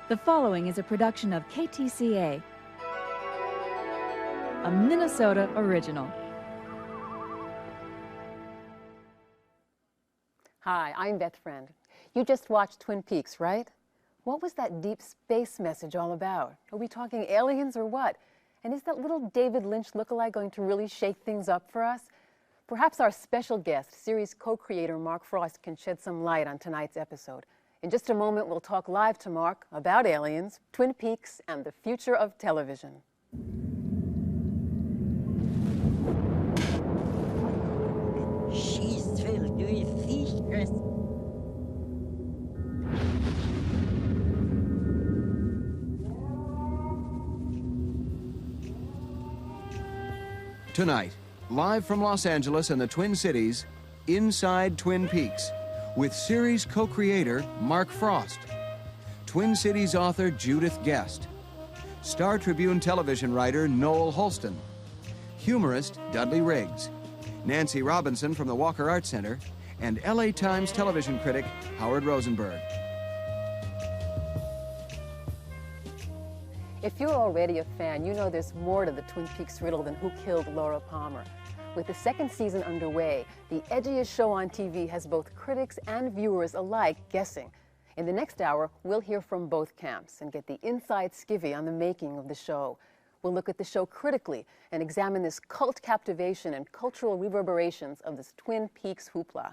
The following is a production of KTCA, a Minnesota original. Hi, I'm Beth Friend. You just watched Twin Peaks, right? What was that deep space message all about? Are we talking aliens or what? And is that little David Lynch lookalike going to really shake things up for us? Perhaps our special guest, series co-creator Mark Frost, can shed some light on tonight's episode. In just a moment, we'll talk live to Mark about aliens, Twin Peaks, and the future of television. Schießt vel durch Fischers. Tonight, live from Los Angeles and the Twin Cities, Inside Twin Peaks, with series co-creator Mark Frost, Twin Cities author Judith Guest, Star Tribune television writer Noel Holston, humorist Dudley Riggs, Nancy Robinson from the Walker Art Center, and LA Times television critic Howard Rosenberg. If you're already a fan, you know there's more to the Twin Peaks riddle than who killed Laura Palmer. With the second season underway, the edgiest show on TV has both critics and viewers alike guessing. In the next hour, we'll hear from both camps and get the inside skivvy on the making of the show. We'll look at the show critically and examine this cult captivation and cultural reverberations of this Twin Peaks hoopla.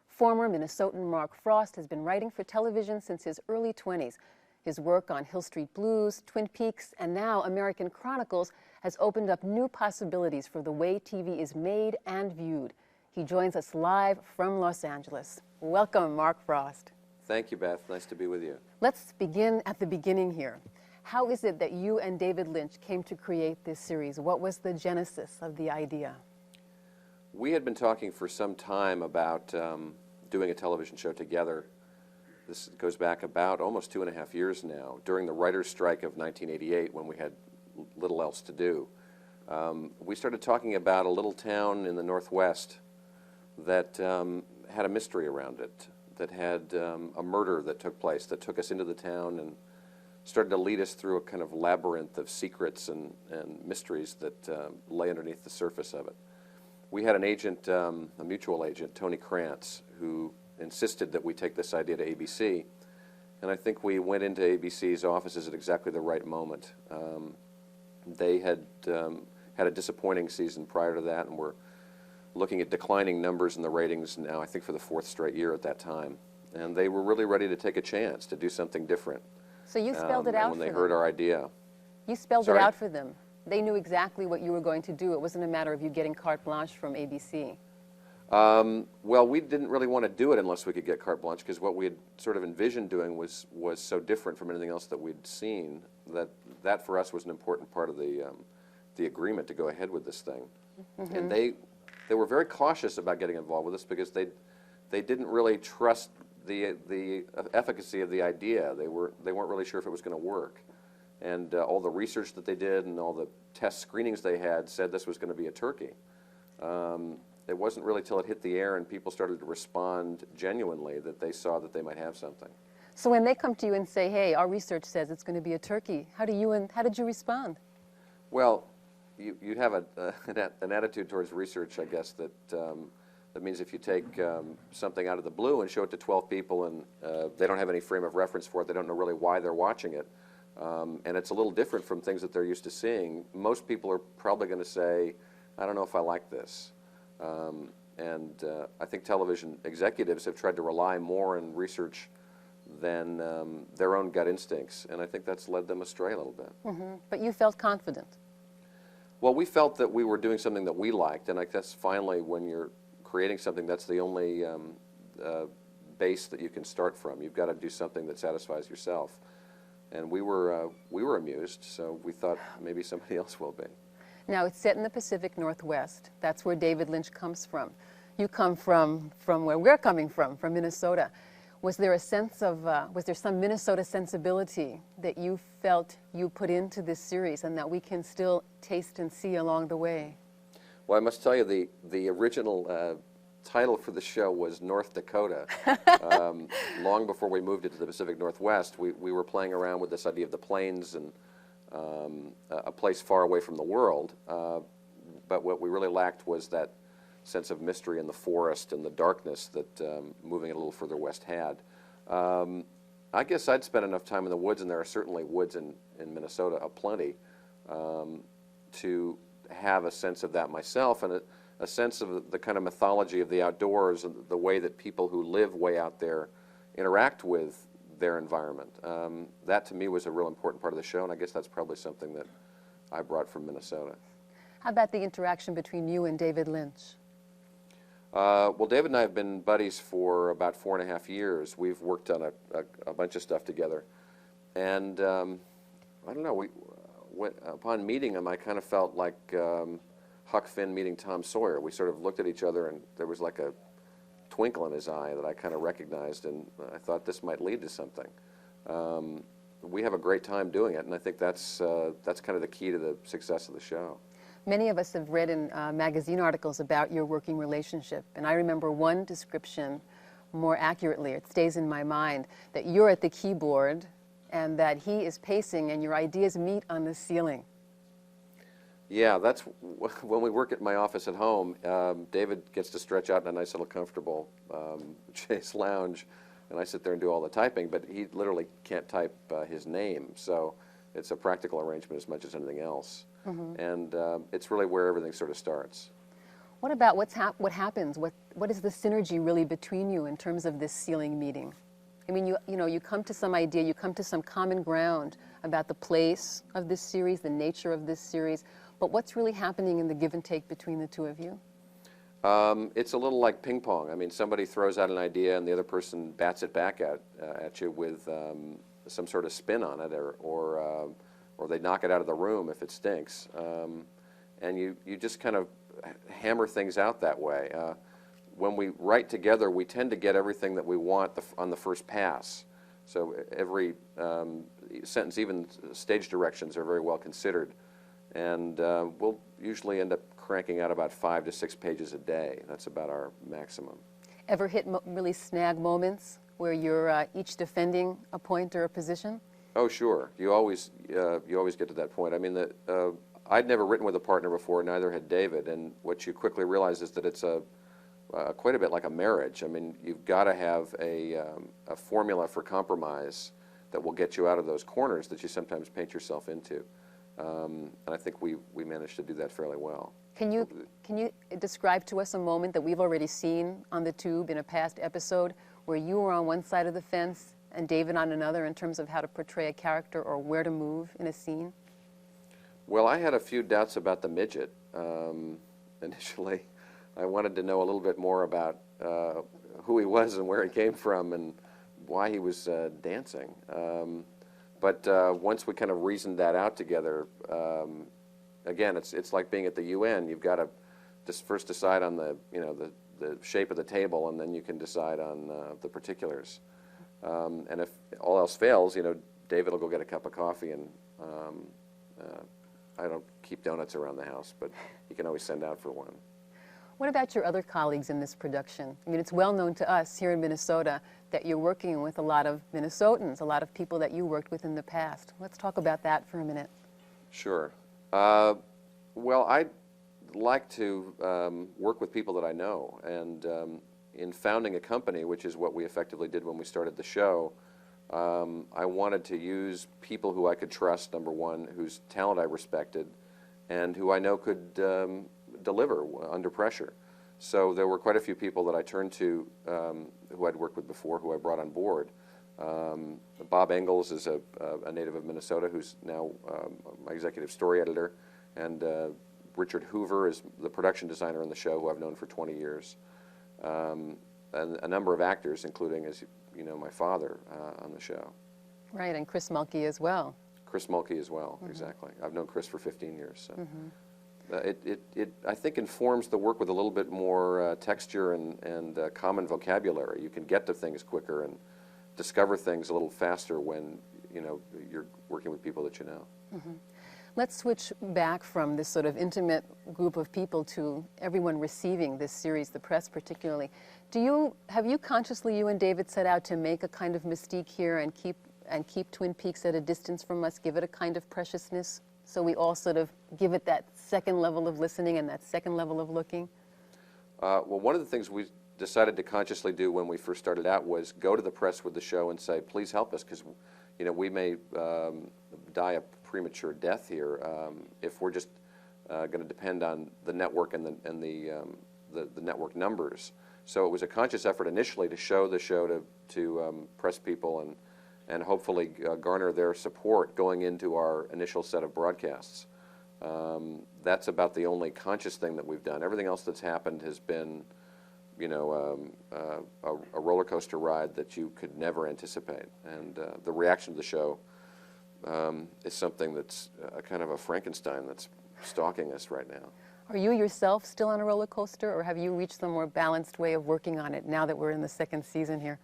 Former Minnesotan Mark Frost has been writing for television since his early 20s. His work on Hill Street Blues, Twin Peaks, and now American Chronicles has opened up new possibilities for the way TV is made and viewed. He joins us live from Los Angeles. Welcome, Mark Frost. Thank you, Beth. Nice to be with you. Let's begin at the beginning here. How is it that you and David Lynch came to create this series? What was the genesis of the idea? We had been talking for some time about doing a television show together. This goes back about almost 2.5 years now, during the writer's strike of 1988, when we had little else to do. We started talking about a little town in the Northwest that had a mystery around it, that had a murder that took place, that took us into the town and started to lead us through a kind of labyrinth of secrets and mysteries that lay underneath the surface of it. We had an agent, a mutual agent, Tony Krantz, who insisted that we take this idea to ABC, and I think we went into ABC's offices at exactly the right moment. They had had a disappointing season prior to that, and were looking at declining numbers in the ratings now, I think for the 4th straight year at that time, and they were really ready to take a chance to do something different. So you spelled it out for them. When they heard our idea. You spelled it out for them. They knew exactly what you were going to do. It wasn't a matter of you getting carte blanche from ABC. Well, we didn't really want to do it unless we could get carte blanche, because what we had sort of envisioned doing was so different from anything else that we'd seen that for us was an important part of the agreement to go ahead with this thing. Mm-hmm. And they were very cautious about getting involved with us because they didn't really trust the efficacy of the idea. They weren't really sure if it was going to work. And all the research that they did and all the test screenings they had said this was going to be a turkey. It wasn't really till it hit the air and people started to respond genuinely that they saw that they might have something. So when they come to you and say, hey, our research says it's going to be a turkey, how did you respond? Well, you have an attitude towards research, I guess, that means if you take something out of the blue and show it to 12 people and they don't have any frame of reference for it, they don't know really why they're watching it, and it's a little different from things that they're used to seeing, most people are probably going to say, I don't know if I like this. I think television executives have tried to rely more on research than their own gut instincts, and I think that's led them astray a little bit. Mm-hmm. But you felt confident. Well, we felt that we were doing something that we liked, and I guess finally when you're creating something, that's the only base that you can start from. You've got to do something that satisfies yourself. And we were amused, so we thought maybe somebody else will be. Now, it's set in the Pacific Northwest. That's where David Lynch comes from. You come from where we're coming from Minnesota. Was there a sense of, was there some Minnesota sensibility that you felt you put into this series and that we can still taste and see along the way? Well, I must tell you, the original title for the show was North Dakota. Long before we moved it to the Pacific Northwest, we were playing around with this idea of the plains and a place far away from the world. But what we really lacked was that sense of mystery in the forest and the darkness that moving it a little further west had. I guess I'd spent enough time in the woods, and there are certainly woods in Minnesota aplenty, to have a sense of that myself, and a sense of the kind of mythology of the outdoors and the way that people who live way out there interact with their environment. That to me was a real important part of the show, and I guess that's probably something that I brought from Minnesota. How about the interaction between you and David Lynch? Well, David and I have been buddies for about 4.5 years. We've worked on a bunch of stuff together, and I don't know, upon meeting him, I kind of felt like Huck Finn meeting Tom Sawyer. We sort of looked at each other, and there was like a twinkle in his eye that I kind of recognized, and I thought this might lead to something. We have a great time doing it, and I think that's kind of the key to the success of the show. Many of us have read in magazine articles about your working relationship, and I remember one description more accurately, it stays in my mind, that you're at the keyboard and that he is pacing and your ideas meet on the ceiling. Yeah, that's when we work at my office at home. David gets to stretch out in a nice little comfortable chaise lounge, and I sit there and do all the typing, but he literally can't type his name, so it's a practical arrangement as much as anything else. Mm-hmm. And it's really where everything sort of starts. What about what happens? What is the synergy really between you in terms of this ceiling meeting? I mean, you come to some idea, you come to some common ground about the place of this series, the nature of this series, but what's really happening in the give and take between the two of you? It's a little like ping pong. I mean, somebody throws out an idea and the other person bats it back at you with some sort of spin on it, or they knock it out of the room if it stinks. And you just kind of hammer things out that way. When we write together, we tend to get everything that we want on the first pass. So every sentence, even stage directions, are very well considered. And we'll usually end up cranking out about 5 to 6 pages a day. That's about our maximum. Ever hit really snag moments where you're each defending a point or a position? Oh, sure. You always get to that point. I mean, I'd never written with a partner before, neither had David, and what you quickly realize is that it's quite a bit like a marriage. I mean, you've got to have a formula for compromise that will get you out of those corners that you sometimes paint yourself into. And I think we managed to do that fairly well. Can you describe to us a moment that we've already seen on the tube in a past episode where you were on one side of the fence and David on another in terms of how to portray a character or where to move in a scene? Well, I had a few doubts about the midget. Initially, I wanted to know a little bit more about who he was and where he came from and why he was dancing. But once we kind of reasoned that out together, again, it's like being at the UN. You've got to just first decide on the shape of the table, and then you can decide on the particulars. And if all else fails, David will go get a cup of coffee, and I don't keep donuts around the house, but he can always send out for one. What about your other colleagues in this production? I mean, it's well known to us here in Minnesota that you're working with a lot of Minnesotans, a lot of people that you worked with in the past. Let's talk about that for a minute. Sure. Well, I'd like to work with people that I know, and in founding a company, which is what we effectively did when we started the show, I wanted to use people who I could trust, number one, whose talent I respected, and who I know could deliver under pressure. So there were quite a few people that I turned to who I'd worked with before, who I brought on board. Bob Engels is a native of Minnesota who's now my executive story editor, and Richard Hoover is the production designer on the show, who I've known for 20 years. And a number of actors, including, as you know, my father on the show. Right, and Chris Mulkey as well. Chris Mulkey as well, mm-hmm. Exactly. I've known Chris for 15 years. So. Mm-hmm. It I think, informs the work with a little bit more texture and common vocabulary. You can get to things quicker and discover things a little faster when you're working with people that you know. Mm-hmm. Let's switch back from this sort of intimate group of people to everyone receiving this series, the press particularly. Have you consciously, you and David, set out to make a kind of mystique here and keep Twin Peaks at a distance from us, give it a kind of preciousness, so we all sort of give it that second level of listening and that second level of looking? Well, one of the things we decided to consciously do when we first started out was go to the press with the show and say, please help us, because we may die a premature death here if we're just going to depend on the network and the network numbers. So it was a conscious effort initially to show the show to press people and hopefully garner their support going into our initial set of broadcasts. That's about the only conscious thing that we've done. Everything else that's happened has been, a roller coaster ride that you could never anticipate. And the reaction to the show is something that's kind of a Frankenstein that's stalking us right now. Are you yourself still on a roller coaster, or have you reached a more balanced way of working on it now that we're in the second season here?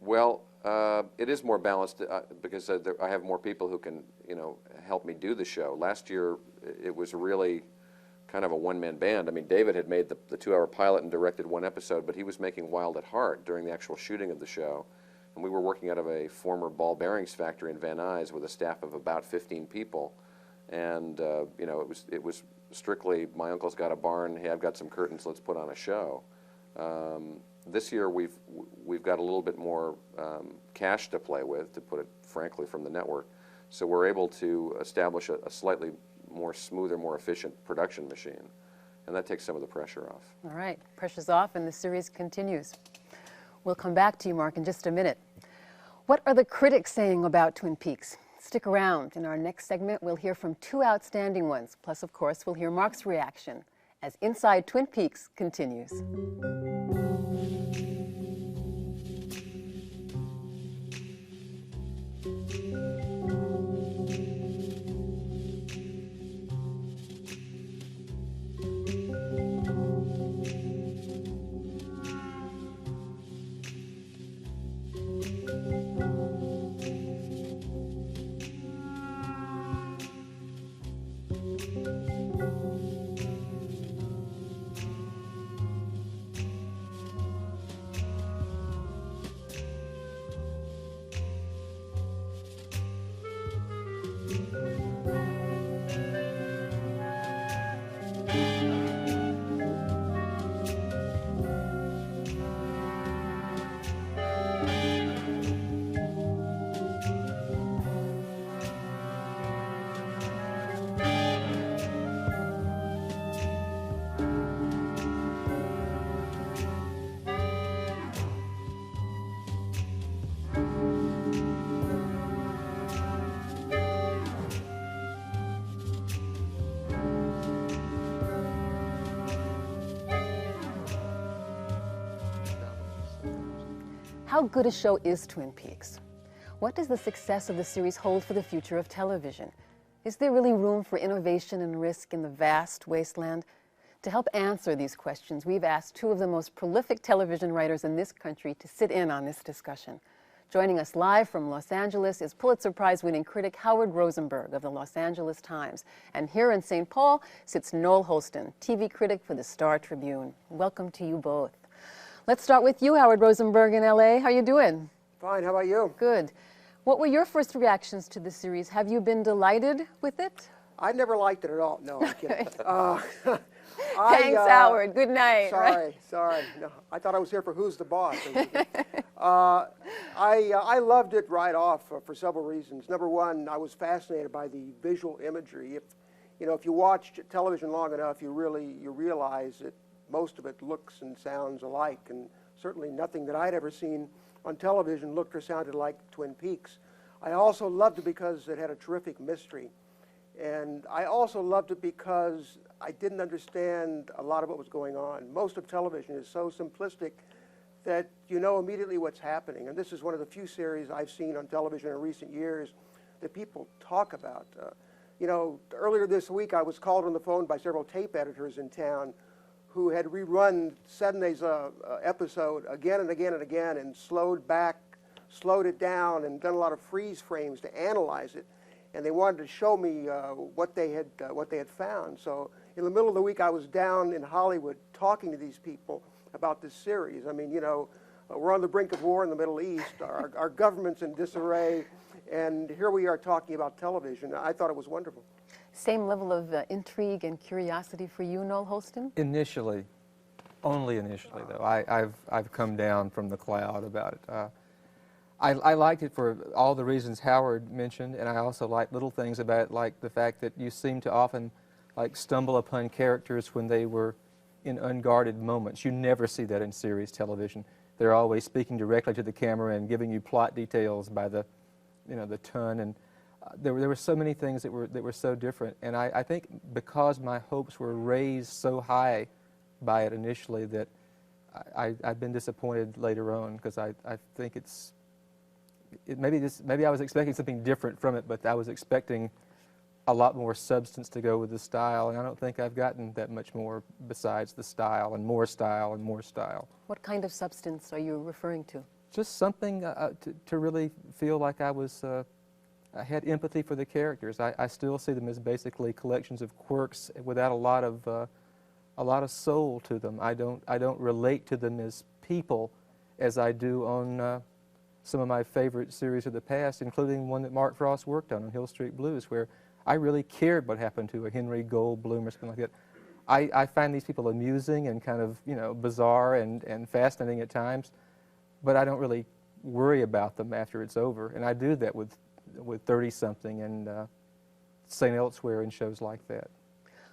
Well, it is more balanced because I have more people who can, help me do the show. Last year, it was really kind of a one-man band. I mean, David had made the 2-hour pilot and directed one episode, but he was making Wild at Heart during the actual shooting of the show. And we were working out of a former ball bearings factory in Van Nuys with a staff of about 15 people. And, it was strictly, my uncle's got a barn, hey, I've got some curtains, let's put on a show. This year we've got a little bit more cash to play with, to put it frankly, from the network. So we're able to establish a slightly more smoother, more efficient production machine. And that takes some of the pressure off. All right, pressure's off and the series continues. We'll come back to you, Mark, in just a minute. What are the critics saying about Twin Peaks? Stick around. In our next segment, we'll hear from 2 outstanding ones. Plus, of course, we'll hear Mark's reaction as Inside Twin Peaks continues. How good a show is Twin Peaks? What does the success of the series hold for the future of television? Is there really room for innovation and risk in the vast wasteland? To help answer these questions, we've asked 2 of the most prolific television writers in this country to sit in on this discussion. Joining us live from Los Angeles is Pulitzer Prize-winning critic Howard Rosenberg of the Los Angeles Times. And here in St. Paul sits Noel Holston, TV critic for the Star Tribune. Welcome to you both. Let's start with you, Howard Rosenberg in LA. How you doing? Fine, how about you? Good. What were your first reactions to the series? Have you been delighted with it? I never liked it at all. No, I'm kidding. Thanks, Howard. Good night. Sorry. No, I thought I was here for Who's the Boss. I loved it right off for several reasons. Number one, I was fascinated by the visual imagery. If you watch television long enough, you realize that most of it looks and sounds alike, and certainly nothing that I'd ever seen on television looked or sounded like Twin Peaks. I also loved it because it had a terrific mystery. And I also loved it because I didn't understand a lot of what was going on. Most of television is so simplistic that you know immediately what's happening. And this is one of the few series I've seen on television in recent years that people talk about. Earlier this week I was called on the phone by several tape editors in town who had rerun Sunday's episode again and again and again and slowed it down and done a lot of freeze frames to analyze it. and they wanted to show me what they had found. So in the middle of the week, I was down in Hollywood talking to these people about this series. I mean, you know, we're on the brink of war in the Middle East. Our government's in disarray, and here we are talking about television. I thought it was wonderful. Same level of intrigue and curiosity for you, Noel Holston? Initially, only initially though. I've come down from the cloud about it. I liked it for all the reasons Howard mentioned, and I also like little things about it, like the fact that you seem to often like stumble upon characters when they were in unguarded moments. You never see that in series television. They're always speaking directly to the camera and giving you plot details by the, you know, the ton. And there were so many things that were so different. And I think because my hopes were raised so high by it initially that I've been disappointed later on, because I think maybe I was expecting something different from it, but I was expecting a lot more substance to go with the style, and I don't think I've gotten that much more besides the style and more style and more style. What kind of substance are you referring to? Just something to really feel like I had empathy for the characters. I still see them as basically collections of quirks without a lot of soul to them. I don't relate to them as people as I do on some of my favorite series of the past, including one that Mark Frost worked on Hill Street Blues, where I really cared what happened to a Henry Goldblum or something like that. I find these people amusing and kind of, you know, bizarre and fascinating at times, but I don't really worry about them after it's over. And I do that with 30-something and St. Elsewhere and shows like that.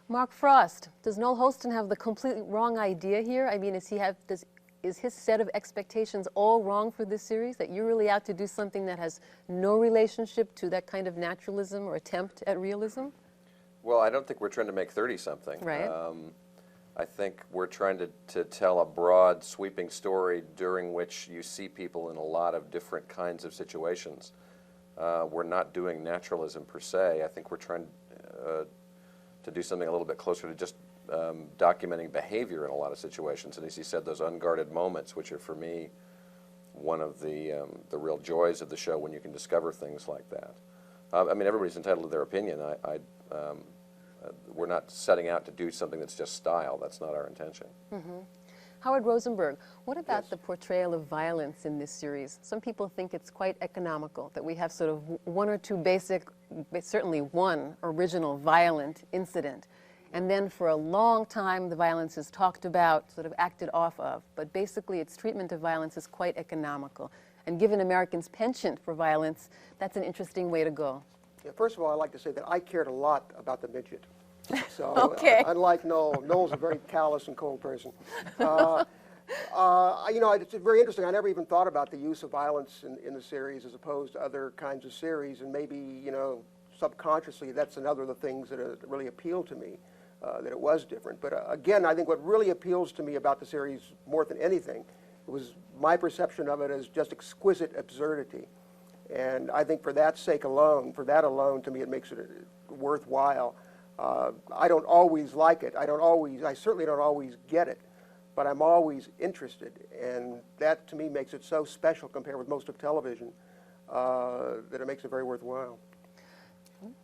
Mark Frost, does Noel Holston have the completely wrong idea here? I mean, is his set of expectations all wrong for this series, that you're really out to do something that has no relationship to that kind of naturalism or attempt at realism? Well, I don't think we're trying to make 30-something. Right. I think we're trying to tell a broad, sweeping story during which you see people in a lot of different kinds of situations. We're not doing naturalism per se. I think we're trying to do something a little bit closer to just documenting behavior in a lot of situations. And as you said, those unguarded moments, which are for me one of the real joys of the show, when you can discover things like that. I mean, everybody's entitled to their opinion. We're not setting out to do something that's just style. That's not our intention. Mm-hmm. Howard Rosenberg, what about the portrayal of violence in this series? Some people think it's quite economical, that we have sort of one or two basic, certainly one original violent incident. And then for a long time, the violence is talked about, sort of acted off of. But basically, its treatment of violence is quite economical. And given Americans' penchant for violence, that's an interesting way to go. Yeah, first of all, I'd like to say that I cared a lot about the midget. So, Okay. Unlike Noel, Noel's a very callous and cold person. You know, it's very interesting. I never even thought about the use of violence in the series as opposed to other kinds of series, and maybe, you know, subconsciously, that's another of the things that really appealed to me, that it was different. But again, I think what really appeals to me about the series more than anything was my perception of it as just exquisite absurdity. And I think for that sake alone, to me, it makes it worthwhile. I don't always like it. I certainly don't always get it, but I'm always interested. And that, to me, makes it so special compared with most of television, that it makes it very worthwhile.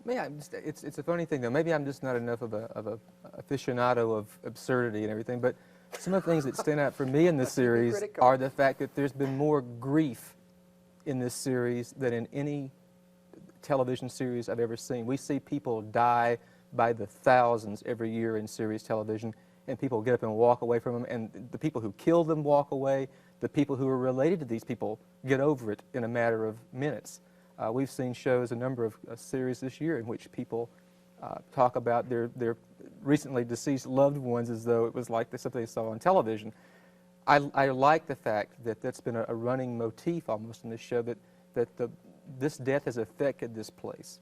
Yeah, it's a funny thing though. Maybe I'm just not enough of a aficionado of absurdity and everything, but some of the things that stand out for me in this series are the fact that there's been more grief in this series than in any television series I've ever seen. We see people die by the thousands every year in series television, and people get up and walk away from them, and the people who kill them walk away. The people who are related to these people get over it in a matter of minutes. We've seen shows, a number of series this year, in which people talk about their recently deceased loved ones as though it was like something they saw on television. I like the fact that that's been a running motif almost in this show, that this death has affected this place,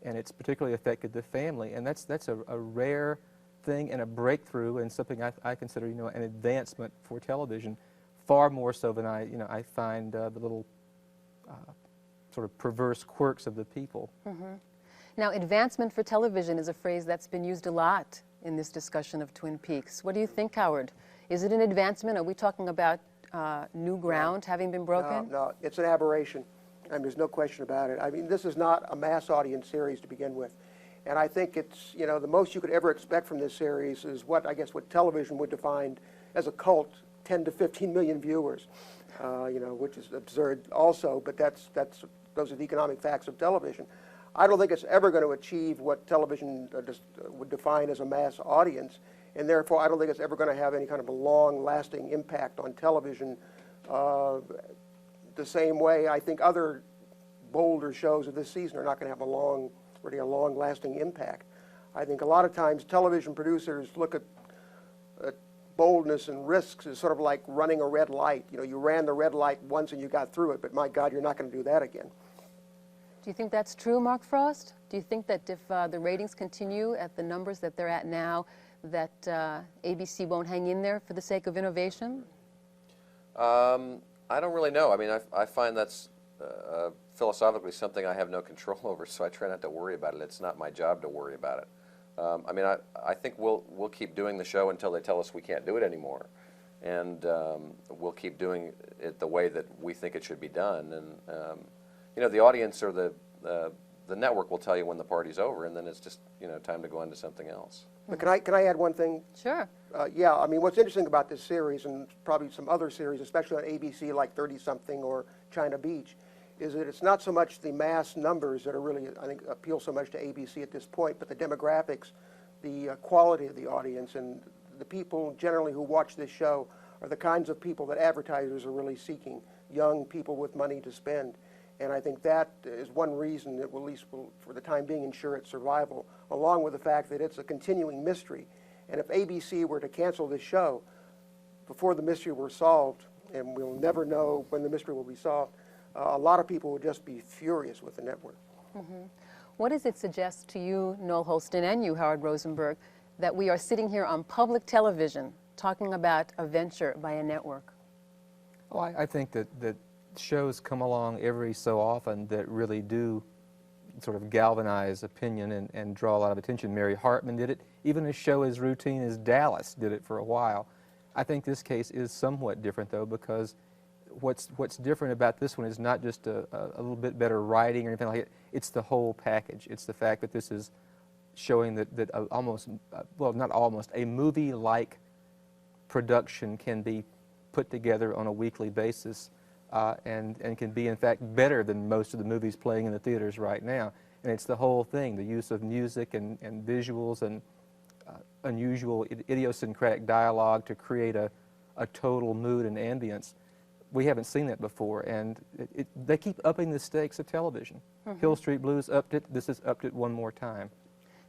and it's particularly affected the family, and that's a rare thing and a breakthrough, and something I consider, you know, an advancement for television, far more so than I find the little sort of perverse quirks of the people. Mm-hmm. Now, advancement for television is a phrase that's been used a lot in this discussion of Twin Peaks. What do you think, Howard? Is it an advancement? Are we talking about new ground having been broken? No, it's an aberration. I mean, there's no question about it. I mean, this is not a mass audience series to begin with. And I think it's, you know, the most you could ever expect from this series is what, I guess, what television would define as a cult, 10 to 15 million viewers, you know, which is absurd also, but those are the economic facts of television. I don't think it's ever going to achieve what television would define as a mass audience, and therefore I don't think it's ever going to have any kind of a long-lasting impact on television the same way I think other bolder shows of this season are not going to have really a long-lasting impact. I think a lot of times television producers look at boldness and risks as sort of like running a red light. You know, you ran the red light once and you got through it, but my God, you're not going to do that again. Do you think that's true, Mark Frost? Do you think that if the ratings continue at the numbers that they're at now, that ABC won't hang in there for the sake of innovation? I don't really know. I mean, I find that's philosophically something I have no control over, so I try not to worry about it. It's not my job to worry about it. I mean, I think we'll keep doing the show until they tell us we can't do it anymore, and we'll keep doing it the way that we think it should be done. And you know, the audience or the network will tell you when the party's over, and then it's just, you know, time to go on to something else. But can I add one thing? Sure. Yeah, I mean, what's interesting about this series, and probably some other series, especially on ABC like 30-something or China Beach, is that it's not so much the mass numbers that are really, I think, appeal so much to ABC at this point, but the demographics, the quality of the audience, and the people generally who watch this show are the kinds of people that advertisers are really seeking, young people with money to spend. And I think that is one reason that will, at least for the time being, ensure its survival, along with the fact that it's a continuing mystery. And if ABC were to cancel this show before the mystery were solved, and we'll never know when the mystery will be solved, a lot of people would just be furious with the network. Mm-hmm. What does it suggest to you, Noel Holston, and you, Howard Rosenberg, that we are sitting here on public television talking about a venture by a network? Oh, I think that shows come along every so often that really do sort of galvanize opinion and draw a lot of attention. Mary Hartman did it. Even a show as routine as Dallas did it for a while. I think this case is somewhat different, though, because what's different about this one is not just a little bit better writing or anything like it. It's the whole package. It's the fact that this is showing that almost, well, not almost, a movie-like production can be put together on a weekly basis and can be, in fact, better than most of the movies playing in the theaters right now. And it's the whole thing, the use of music and visuals and unusual idiosyncratic dialogue to create a total mood and ambience. We haven't seen that before, and they keep upping the stakes of television. Mm-hmm. Hill Street Blues upped it. This has upped it one more time.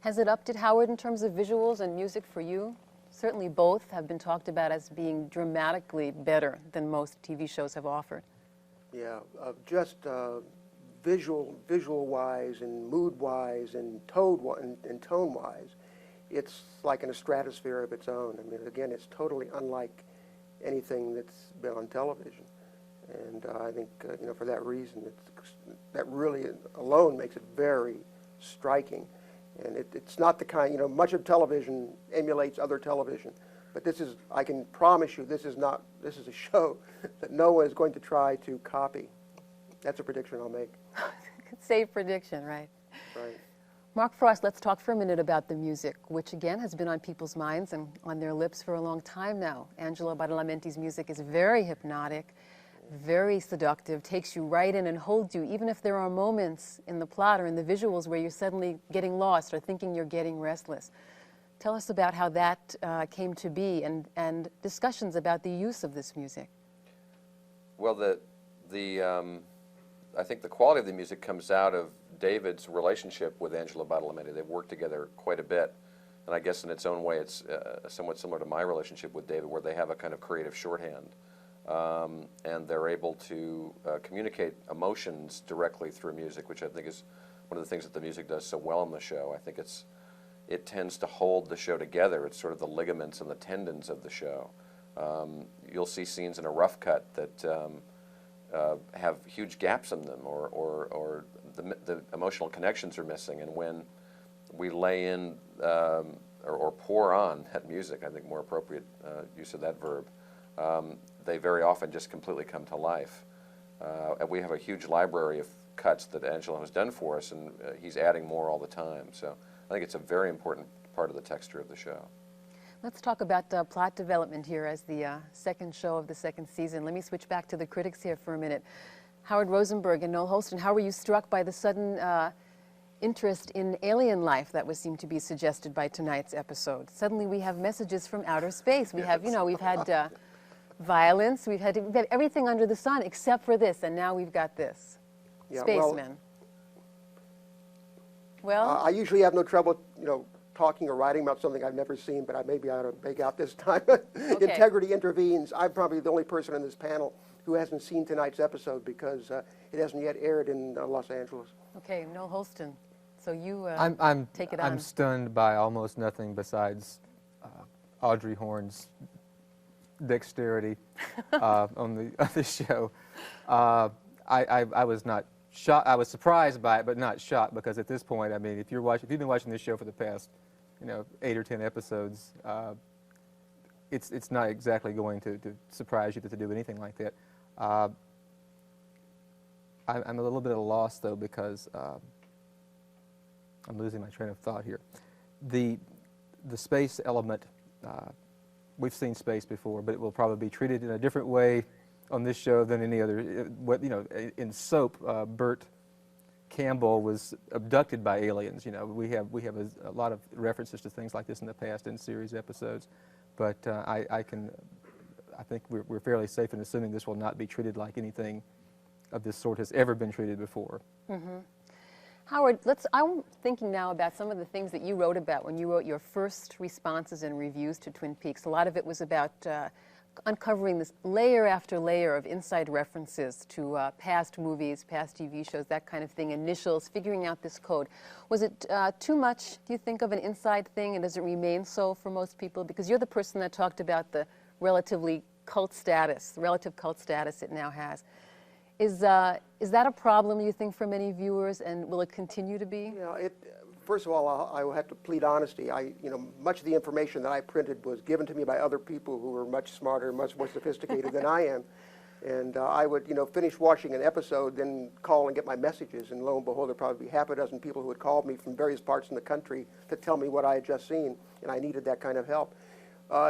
Has it upped it, Howard, in terms of visuals and music for you? Certainly both have been talked about as being dramatically better than most TV shows have offered. Yeah, just visual-wise and mood-wise and tone-wise, it's like in a stratosphere of its own. I mean, again, it's totally unlike anything that's been on television. And I think, you know, for that reason, that really alone makes it very striking. And it's not the kind, you know, much of television emulates other television. But this is, I can promise you, this is a show that no one is going to try to copy. That's a prediction I'll make. Safe prediction, right? Right. Mark Frost, let's talk for a minute about the music, which again has been on people's minds and on their lips for a long time now. Angelo Badalamenti's music is very hypnotic, very seductive, takes you right in and holds you, even if there are moments in the plot or in the visuals where you're suddenly getting lost or thinking you're getting restless. Tell us about how that came to be and discussions about the use of this music. Well, I think the quality of the music comes out of David's relationship with Angelo Badalamenti. They've worked together quite a bit, and I guess in its own way it's somewhat similar to my relationship with David, where they have a kind of creative shorthand, and they're able to communicate emotions directly through music, which I think is one of the things that the music does so well in the show. I think it tends to hold the show together. It's sort of the ligaments and the tendons of the show. You'll see scenes in a rough cut that have huge gaps in them, or the emotional connections are missing. And when we lay in or pour on that music, I think more appropriate use of that verb, they very often just completely come to life. And we have a huge library of cuts that Angelo has done for us, and he's adding more all the time. So I think it's a very important part of the texture of the show. Let's talk about plot development here as the second show of the second season. Let me switch back to the critics here for a minute. Howard Rosenberg and Noel Holston, how were you struck by the sudden interest in alien life that seemed to be suggested by tonight's episode? Suddenly we have messages from outer space. We have, we've had violence, we've had everything under the sun except for this, and now we've got this. Yeah, Spacemen. Well, I usually have no trouble, talking or writing about something I've never seen, but maybe I ought to make out this time. Okay. Integrity intervenes. I'm probably the only person in this panel who hasn't seen tonight's episode because it hasn't yet aired in Los Angeles. okay, Noel Holston. So you take it on. I'm stunned by almost nothing besides Audrey Horne's dexterity on the show. I was not shocked. I was surprised by it, but not shocked, because at this point, I mean, if you've been watching this show for the past, 8 or 10 episodes, it's not exactly going to surprise you to do anything like that. I'm a little bit at a loss, though, because I'm losing my train of thought here. The space element, we've seen space before, but it will probably be treated in a different way on this show than any other. In Soap, Burt Campbell was abducted by aliens. We have a lot of references to things like this in the past in series episodes, but I think we're fairly safe in assuming this will not be treated like anything of this sort has ever been treated before. Mm-hmm. Howard, I'm thinking now about some of the things that you wrote about when you wrote your first responses and reviews to Twin Peaks. A lot of it was about uncovering this layer after layer of inside references to past movies, past TV shows, that kind of thing, initials, figuring out this code. Was it too much, do you think, of an inside thing, and does it remain so for most people? Because you're the person that talked about the relative cult status it now has. Is that a problem, you think, for many viewers, and will it continue to be? First of all, I will have to plead honesty. Much of the information that I printed was given to me by other people who were much smarter, much more sophisticated than I am. And I would, finish watching an episode, then call and get my messages. And lo and behold, there'd probably be half a dozen people who had called me from various parts in the country to tell me what I had just seen. And I needed that kind of help.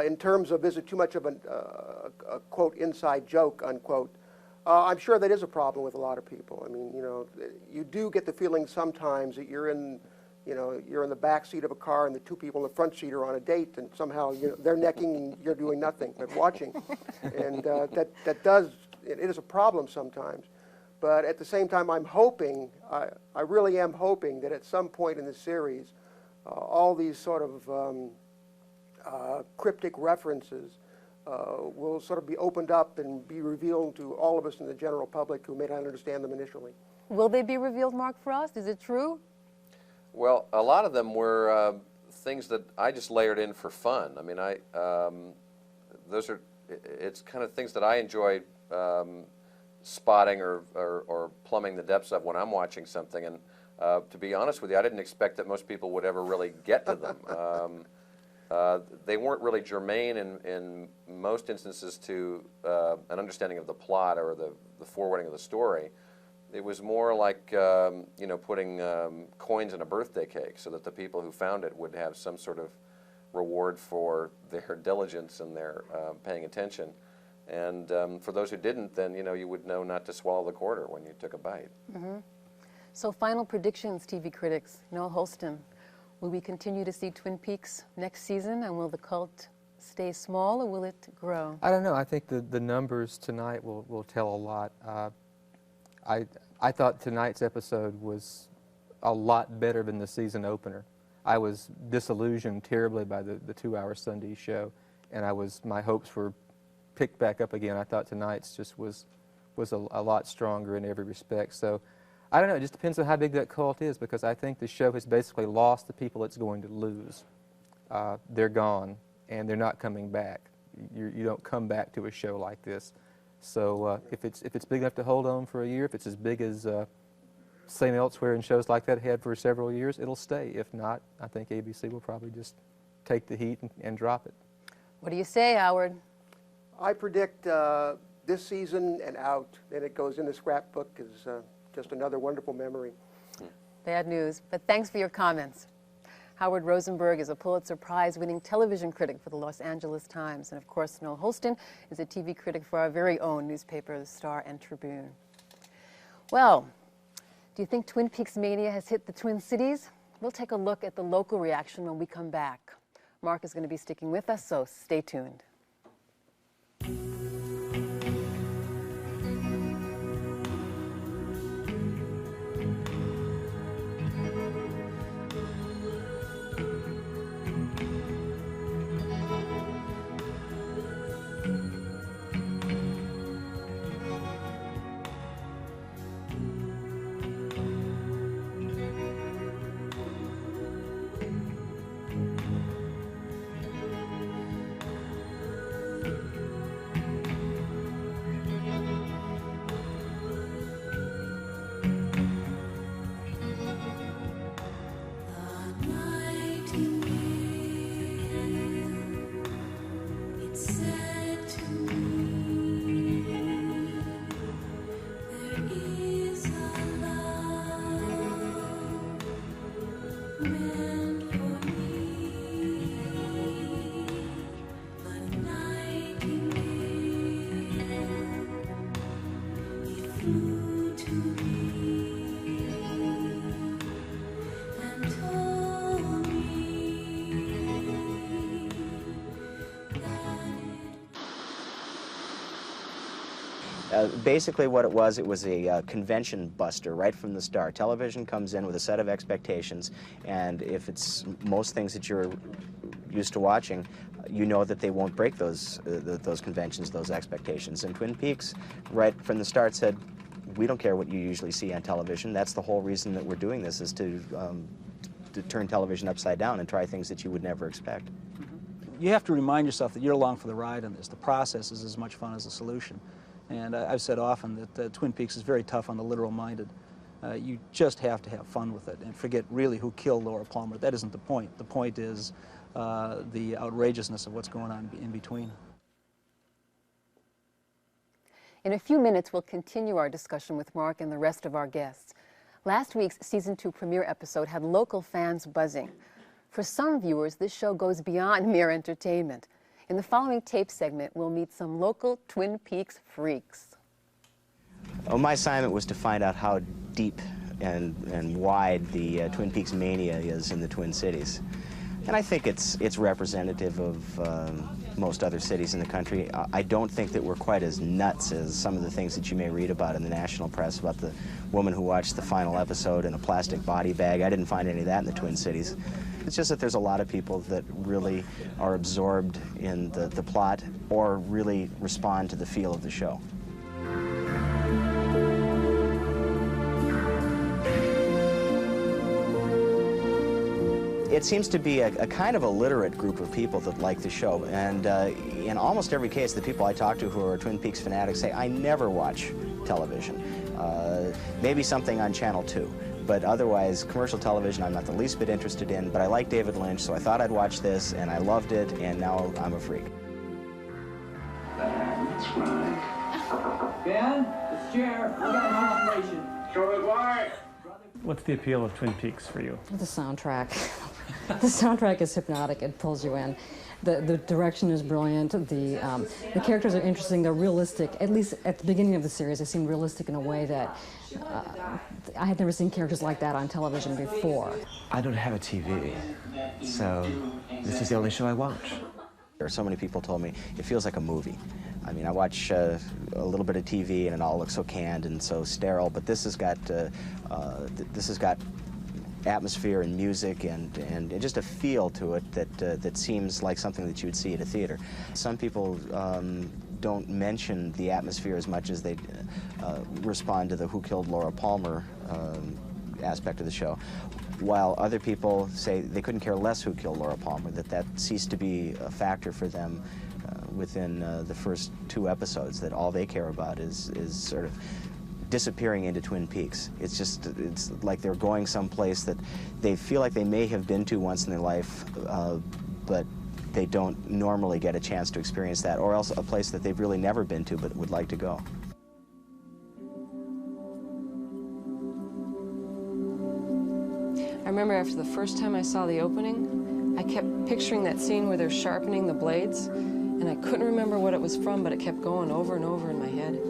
In terms of, is it too much of a quote, inside joke, unquote, I'm sure that is a problem with a lot of people. I mean, you do get the feeling sometimes that you're in the back seat of a car and the two people in the front seat are on a date, and somehow they're necking and you're doing nothing but watching. And it is a problem sometimes. But at the same time, I'm hoping, I really am hoping that at some point in the series, all these sort of cryptic references will sort of be opened up and be revealed to all of us in the general public who may not understand them initially. Will they be revealed, Mark Frost? Is it true? Well, a lot of them were things that I just layered in for fun. I mean, it's kind of things that I enjoy spotting or plumbing the depths of when I'm watching something. And to be honest with you, I didn't expect that most people would ever really get to them. They weren't really germane in most instances to an understanding of the plot or the forwarding of the story. It was more like, putting coins in a birthday cake so that the people who found it would have some sort of reward for their diligence and their paying attention. And for those who didn't, then, you would know not to swallow the quarter when you took a bite. Mm-hmm. So final predictions, TV critics. Noel Holston, will we continue to see Twin Peaks next season, and will the cult stay small, or will it grow? I don't know. I think the numbers tonight will tell a lot. I thought tonight's episode was a lot better than the season opener. I was disillusioned terribly by the 2-hour Sunday show, and my hopes were picked back up again. I thought tonight's just was a lot stronger in every respect. So I don't know. It just depends on how big that cult is, because I think the show has basically lost the people it's going to lose. They're gone, and they're not coming back. You don't come back to a show like this. So if it's big enough to hold on for a year, if it's as big as St. Elsewhere and shows like that had for several years, it'll stay. If not, I think ABC will probably just take the heat and drop it. What do you say, Howard? I predict this season and out. Then it goes in the scrapbook as just another wonderful memory. Bad news, but thanks for your comments. Howard Rosenberg is a Pulitzer Prize-winning television critic for the Los Angeles Times. And of course, Noel Holston is a TV critic for our very own newspaper, the Star and Tribune. Well, do you think Twin Peaks mania has hit the Twin Cities? We'll take a look at the local reaction when we come back. Mark is going to be sticking with us, so stay tuned. Basically what it was a convention buster right from the start. Television comes in with a set of expectations, and if it's most things that you're used to watching, you know that they won't break those conventions, those expectations. And Twin Peaks, right from the start, said, we don't care what you usually see on television. That's the whole reason that we're doing this, is to turn television upside down and try things that you would never expect. You have to remind yourself that you're along for the ride on this. The process is as much fun as the solution. And I've said often that Twin Peaks is very tough on the literal-minded. You just have to have fun with it and forget really who killed Laura Palmer. That isn't the point. The point is the outrageousness of what's going on in between. In a few minutes, we'll continue our discussion with Mark and the rest of our guests. Last week's Season 2 premiere episode had local fans buzzing. For some viewers, this show goes beyond mere entertainment. In the following tape segment, we'll meet some local Twin Peaks freaks. Well, my assignment was to find out how deep and wide the Twin Peaks mania is in the Twin Cities. And I think it's representative of most other cities in the country. I don't think that we're quite as nuts as some of the things that you may read about in the national press, about the woman who watched the final episode in a plastic body bag. I didn't find any of that in the Twin Cities. It's just that there's a lot of people that really are absorbed in the plot or really respond to the feel of the show. It seems to be a kind of illiterate group of people that like the show, and in almost every case, the people I talk to who are Twin Peaks fanatics say, I never watch television. Maybe something on Channel 2. But otherwise, commercial television I'm not the least bit interested in, but I like David Lynch, so I thought I'd watch this, and I loved it, and now I'm a freak. That's right. Ben, it's Chair. We got an operation. Show me why. What's the appeal of Twin Peaks for you? The soundtrack. The soundtrack is hypnotic. It pulls you in. The direction is brilliant. The characters are interesting. They're realistic. At least at the beginning of the series, they seem realistic in a way that I had never seen characters like that on television before. I don't have a TV, so this is the only show I watch. There are so many people told me it feels like a movie. I mean, I watch a little bit of TV and it all looks so canned and so sterile, but this has got atmosphere and music and just a feel to it that seems like something that you would see at a theater. Some people don't mention the atmosphere as much as they respond to the Who Killed Laura Palmer aspect of the show, while other people say they couldn't care less who killed Laura Palmer, that ceased to be a factor for them within the first 2 episodes, that all they care about is sort of disappearing into Twin Peaks. It's like they're going someplace that they feel like they may have been to once in their life, but they don't normally get a chance to experience that, or else a place that they've really never been to but would like to go. I remember after the first time I saw the opening, I kept picturing that scene where they're sharpening the blades, and I couldn't remember what it was from, but it kept going over and over in my head.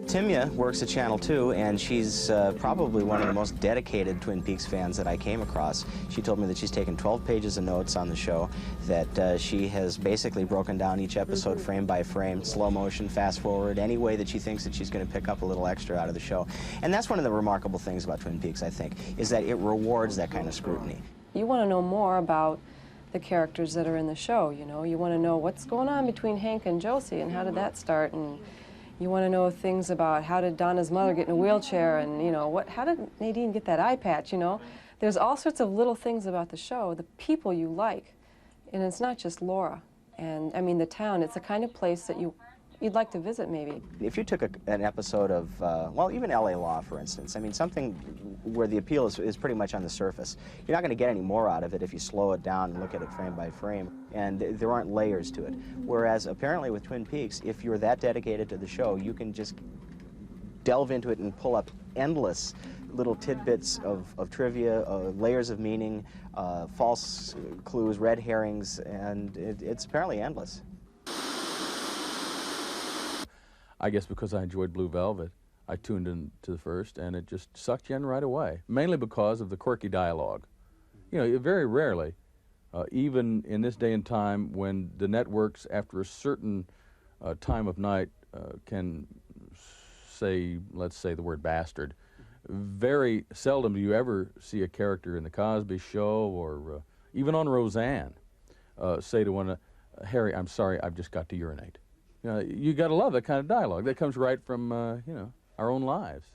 Timya works at Channel 2, and she's probably one of the most dedicated Twin Peaks fans that I came across. She told me that she's taken 12 pages of notes on the show, that she has basically broken down each episode frame by frame, slow motion, fast forward, any way that she thinks that she's going to pick up a little extra out of the show. And that's one of the remarkable things about Twin Peaks, I think, is that it rewards that kind of scrutiny. You want to know more about the characters that are in the show, you know. You want to know what's going on between Hank and Josie, and how did that start, and you want to know things about how did Donna's mother get in a wheelchair, and, you know, how did Nadine get that eye patch, you know. There's all sorts of little things about the show, the people you like, and it's not just Laura. And, I mean, the town, it's the kind of place that you'd like to visit, maybe. If you took an episode of, well, even L.A. Law, for instance, I mean, something where the appeal is pretty much on the surface. You're not going to get any more out of it if you slow it down and look at it frame by frame, and there aren't layers to it. Whereas, apparently, with Twin Peaks, if you're that dedicated to the show, you can just delve into it and pull up endless little tidbits of trivia, layers of meaning, false clues, red herrings, and it's apparently endless. I guess because I enjoyed Blue Velvet, I tuned into the first, and it just sucked you in right away, mainly because of the quirky dialogue. You know, very rarely, even in this day and time when the networks, after a certain time of night, can say, let's say the word bastard, very seldom do you ever see a character in The Cosby Show or even on Roseanne say to one, Harry, I'm sorry, I've just got to urinate. You know, you got to love that kind of dialogue. That comes right from, you know, our own lives.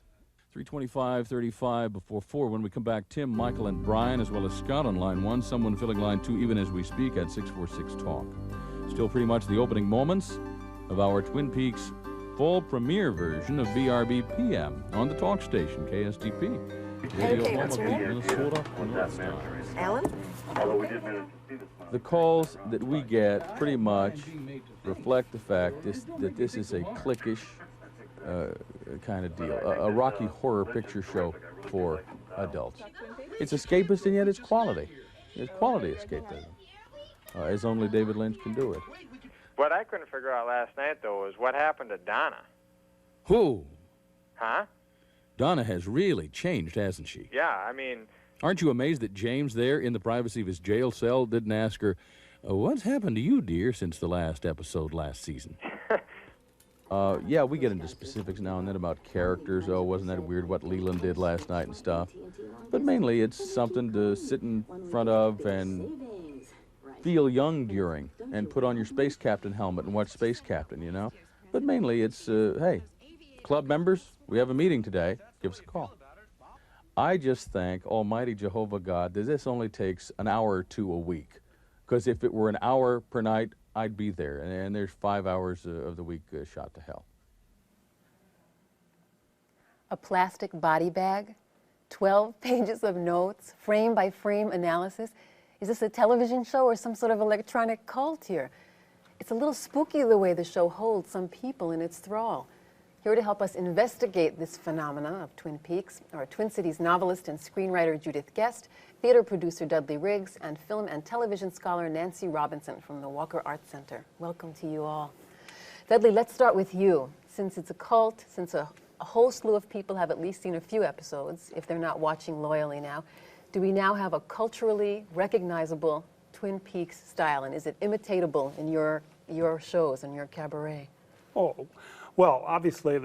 3:25:35 before 4. When we come back, Tim, Michael, and Brian, as well as Scott on line 1, someone filling line 2 even as we speak at 646-TALK. Still pretty much the opening moments of our Twin Peaks fall premiere version of BRB PM on the talk station, KSTP. Okay, what's your name? Minnesota. Alan? The calls that we get pretty much reflect the fact that this is a cliquish kind of deal, a Rocky Horror Picture Show for adults. It's escapist, and yet it's quality. It's quality escapism, as only David Lynch can do it. What I couldn't figure out last night, though, is what happened to Donna. Who? Huh? Donna has really changed, hasn't she? Yeah, I mean... Aren't you amazed that James there, in the privacy of his jail cell, didn't ask her, what's happened to you, dear, since the last episode last season? Yeah, we get into specifics now and then about characters. Oh, wasn't that weird what Leland did last night and stuff? But mainly it's something to sit in front of and feel young during and put on your Space Captain helmet and watch Space Captain, you know? But mainly it's, hey, club members, we have a meeting today. Give us a call. I just thank Almighty Jehovah God that this only takes an hour or two a week. Because if it were an hour per night, I'd be there. And there's 5 hours of the week shot to hell. A plastic body bag, 12 pages of notes, frame by frame analysis. Is this a television show or some sort of electronic cult here? It's a little spooky the way the show holds some people in its thrall. Here to help us investigate this phenomena of Twin Peaks are Twin Cities novelist and screenwriter Judith Guest, theater producer Dudley Riggs, and film and television scholar Nancy Robinson from the Walker Arts Center. Welcome to you all. Dudley, let's start with you. Since it's a cult, since a whole slew of people have at least seen a few episodes, if they're not watching loyally now, do we now have a culturally recognizable Twin Peaks style, and is it imitatable in your shows and your cabaret? Oh. Well, obviously,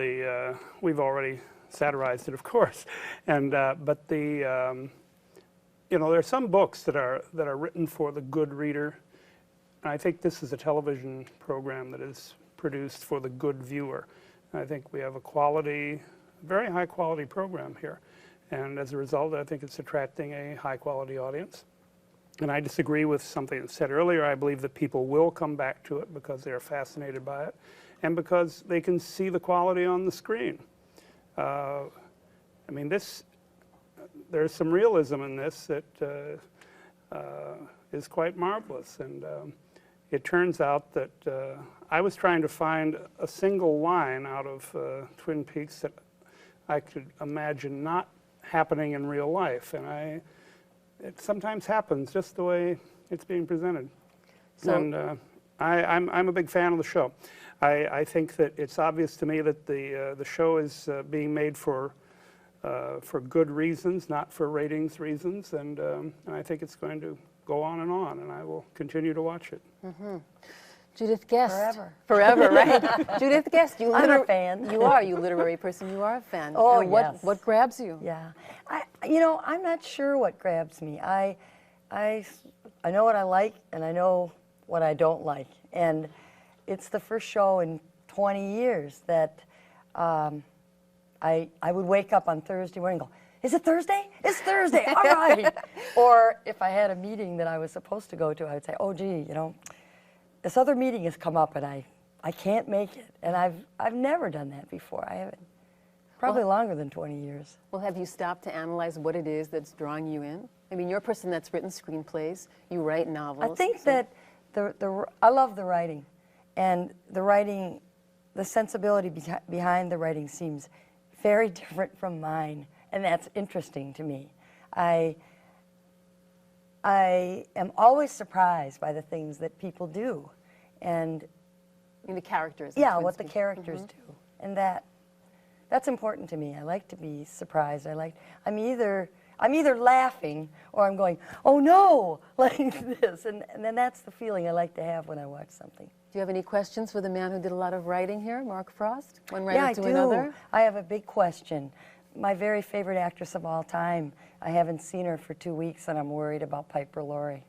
we've already satirized it, of course, and but you know, there are some books that are written for the good reader, and I think this is a television program that is produced for the good viewer. And I think we have a quality, very high quality program here, and as a result, I think it's attracting a high quality audience. And I disagree with something that said earlier. I believe that people will come back to it because they are fascinated by it, and because they can see the quality on the screen. I mean, there's some realism in this that is quite marvelous. And it turns out that I was trying to find a single line out of Twin Peaks that I could imagine not happening in real life, and it sometimes happens just the way it's being presented. So, and I'm a big fan of the show. I think that it's obvious to me that the show is being made for good reasons, not for ratings reasons, and I think it's going to go on, and I will continue to watch it. Mm-hmm. Judith Guest. Forever. Forever, right? Judith Guest, you I'm a fan. You are, you literary person, you are a fan. Oh, and yes. What grabs you? Yeah. You know, I'm not sure what grabs me. I know what I like, and I know what I don't like. And it's the first show in 20 years that I would wake up on Thursday morning and go, is it Thursday? It's Thursday, all right. Or if I had a meeting that I was supposed to go to, I would say, oh, gee, you know, this other meeting has come up and I can't make it. And I've never done that before. I haven't, probably longer than 20 years. Well, have you stopped to analyze what it is that's drawing you in? I mean, you're a person that's written screenplays, you write novels. I think that I love the writing. And the writing, the sensibility behind the writing seems very different from mine. And that's interesting to me. I am always surprised by the things that people do, and the characters. Yeah, what the characters do, and that's important to me. I like to be surprised. I'm either laughing or I'm going, oh no, like this, and then that's the feeling I like to have when I watch something. Do you have any questions for the man who did a lot of writing here, Mark Frost? One writer yeah, to I do. another? I have a big question. My very favorite actress of all time, I haven't seen her for 2 weeks, and I'm worried about Piper Laurie.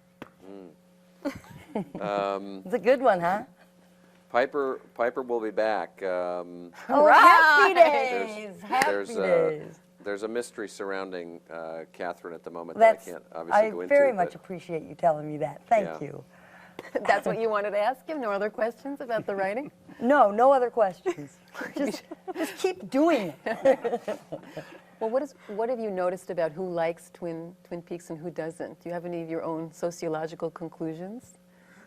It's a good one, huh? Piper will be back. Oh, happy days! Happy days. There's a mystery surrounding Catherine at the moment That's, that I can't obviously go into. I very much appreciate you telling me that. Thank you. That's what you wanted to ask him? No other questions about the writing? No, no other questions. just keep doing it. Well, what have you noticed about who likes Twin Peaks and who doesn't? Do you have any of your own sociological conclusions?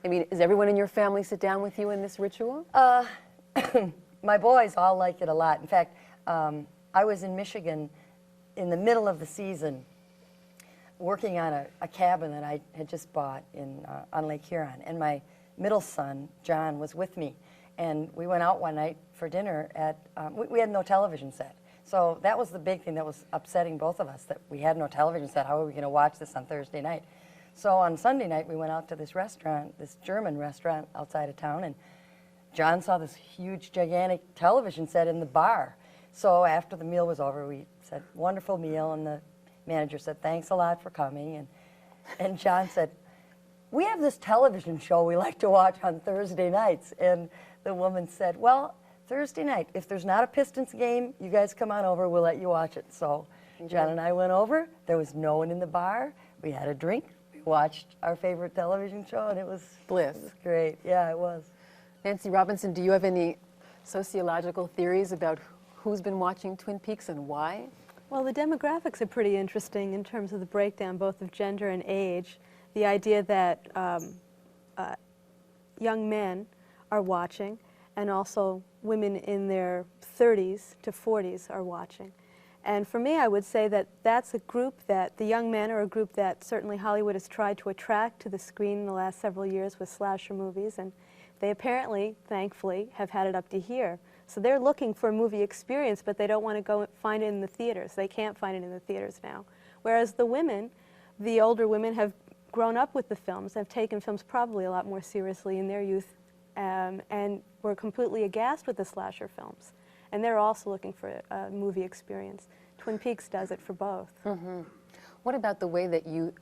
I mean, does everyone in your family sit down with you in this ritual? My boys all like it a lot. In fact, I was in Michigan in the middle of the season working on a cabin that I had just bought on Lake Huron. And my middle son, John, was with me. And we went out one night for dinner at, we had no television set. So that was the big thing that was upsetting both of us, that we had no television set. How are we going to watch this on Thursday night? So on Sunday night, we went out to this restaurant, this German restaurant outside of town, and John saw this huge, gigantic television set in the bar. So after the meal was over, we said, wonderful meal, and the manager said, thanks a lot for coming. And John said, we have this television show we like to watch on Thursday nights. And the woman said, well, Thursday night, if there's not a Pistons game, you guys come on over, we'll let you watch it. So John and I went over, there was no one in the bar, we had a drink, we watched our favorite television show, and it was bliss. It was great, yeah, it was. Nancy Robinson, do you have any sociological theories about who's been watching Twin Peaks and why? Well, the demographics are pretty interesting in terms of the breakdown both of gender and age. The idea that young men are watching, and also women in their 30s to 40s are watching. And for me, I would say that that's a group that, the young men are a group that certainly Hollywood has tried to attract to the screen in the last several years with slasher movies, and they apparently, thankfully, have had it up to here. So they're looking for a movie experience, but they don't want to go find it in the theaters. They can't find it in the theaters now. Whereas the women, the older women, have grown up with the films, have taken films probably a lot more seriously in their youth, and were completely aghast with the slasher films. And they're also looking for a movie experience. Twin Peaks does it for both. Mm-hmm. What about the way that you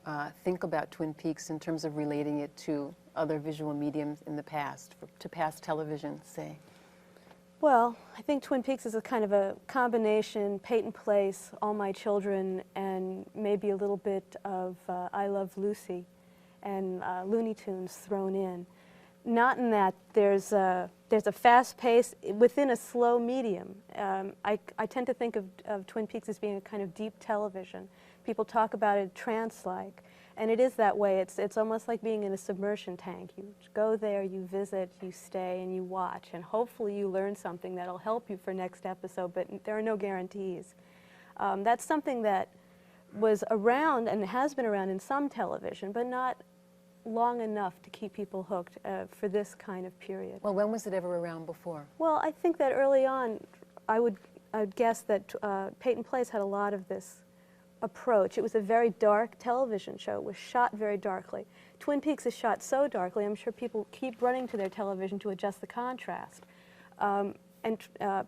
think about Twin Peaks in terms of relating it to other visual mediums in the past, to past television, say? Well, I think Twin Peaks is a kind of a combination, Peyton Place, All My Children, and maybe a little bit of I Love Lucy and Looney Tunes thrown in. not in that there's a fast pace within a slow medium. I tend to think of Twin Peaks as being a kind of deep television. People talk about it trance-like, and it is that way. It's almost like being in a submersion tank. You go there, you visit, you stay, and you watch, and hopefully you learn something that'll help you for next episode, but there are no guarantees. That's something that was around and has been around in some television, but not long enough to keep people hooked for this kind of period. Well, when was it ever around before? Well, I think that early on, I would guess that Peyton Place had a lot of this approach. It was a very dark television show. It was shot very darkly. Twin Peaks is shot so darkly, I'm sure people keep running to their television to adjust the contrast. And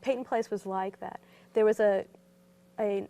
Peyton Place was like that. There was an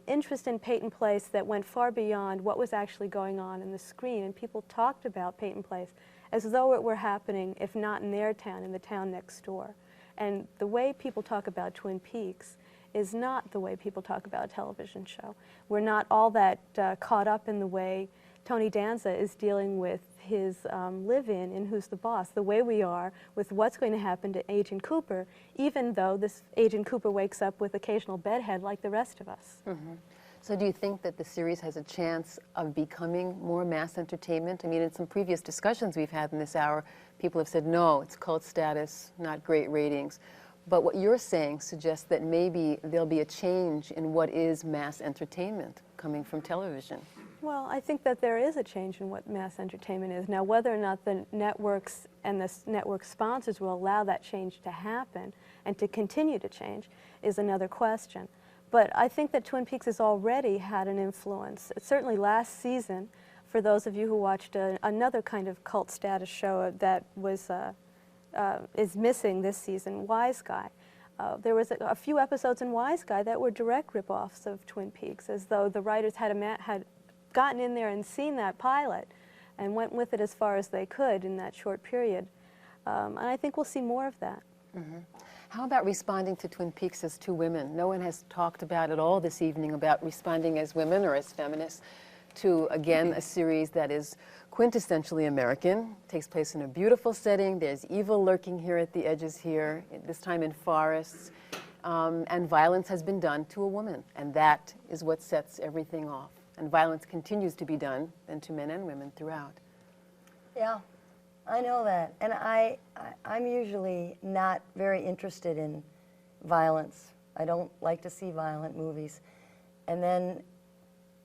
interest in Peyton Place that went far beyond what was actually going on in the screen, and people talked about Peyton Place as though it were happening, if not in their town, in the town next door. And the way people talk about Twin Peaks is not the way people talk about a television show. We're not all that caught up in the way Tony Danza is dealing with his live-in in Who's the Boss, the way we are with what's going to happen to Agent Cooper, even though this Agent Cooper wakes up with occasional bedhead like the rest of us. Mm-hmm. So do you think that the series has a chance of becoming more mass entertainment? I mean, in some previous discussions we've had in this hour, people have said, no, it's cult status, not great ratings. But what you're saying suggests that maybe there'll be a change in what is mass entertainment coming from television. Well, I think that there is a change in what mass entertainment is. Now, whether or not the networks and the network sponsors will allow that change to happen and to continue to change is another question. But I think that Twin Peaks has already had an influence. Certainly last season, for those of you who watched another kind of cult status show that was is missing this season, Wise Guy. There was a few episodes in Wise Guy that were direct rip-offs of Twin Peaks, as though the writers had gotten in there and seen that pilot and went with it as far as they could in that short period. And I think we'll see more of that. Mm-hmm. How about responding to Twin Peaks as two women? No one has talked about it all this evening about responding as women or as feminists to, again, a series that is quintessentially American, takes place in a beautiful setting, there's evil lurking here at the edges here, this time in forests, and violence has been done to a woman, and that is what sets everything off. And violence continues to be done, and to men and women throughout. Yeah, I know that. And I'm usually not very interested in violence. I don't like to see violent movies. And then